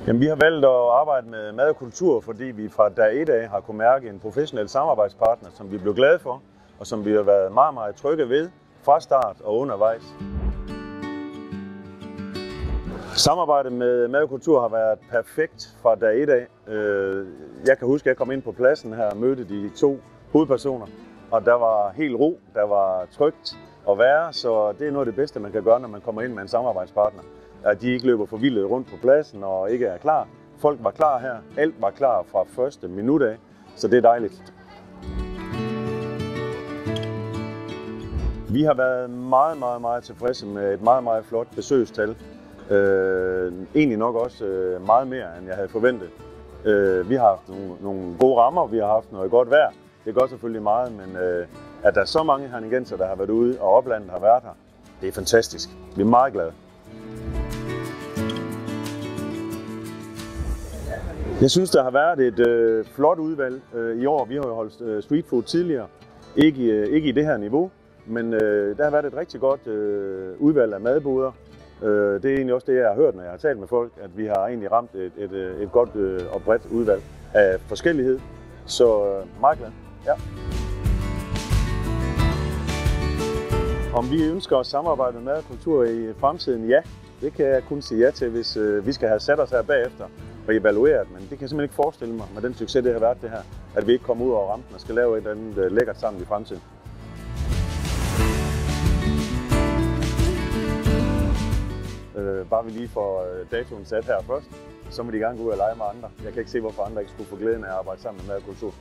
Jamen, vi har valgt at arbejde med mad og kultur, fordi vi fra dag 1 af har kunnet mærke en professionel samarbejdspartner, som vi blev glade for, og som vi har været meget, meget trygge ved fra start og undervejs. Samarbejdet med mad og kultur har været perfekt fra dag 1 af. Jeg kan huske, at jeg kom ind på pladsen her og mødte de to hovedpersoner, og der var helt ro, der var trygt at være, så det er noget af det bedste, man kan gøre, når man kommer ind med en samarbejdspartner. At de ikke løber forvildet rundt på pladsen og ikke er klar. Folk var klar her. Alt var klar fra første minut af, så det er dejligt. Vi har været meget tilfredse med et meget flot besøgstal. Egentlig nok også meget mere, end jeg havde forventet. Vi har haft nogle gode rammer, vi har haft noget godt vejr. Det gør selvfølgelig meget, men at der er så mange herningenser, der har været ude, og oplandet har været her, det er fantastisk. Vi er meget glade. Jeg synes, der har været et flot udvalg i år. Vi har jo holdt street food tidligere. Ikke i det her niveau, men der har været et rigtig godt udvalg af madboder. Det er egentlig også det, jeg har hørt, når jeg har talt med folk, at vi har egentlig ramt et godt og bredt udvalg af forskellighed. Så meget glad. Ja. Om vi ønsker at samarbejde med mad og kultur i fremtiden? Ja, det kan jeg kun sige ja til, hvis vi skal have sat os her bagefter og evalueret, men det kan jeg simpelthen ikke forestille mig med den succes, det har været det her, at vi ikke kommer ud over rampen og skal lave et eller andet lækkert sammen i fremtiden. Bare vi lige får datoen sat her først, så må de gerne gå ud og lege med andre. Jeg kan ikke se, hvorfor andre ikke skulle få glæden af at arbejde sammen med mad og kultur.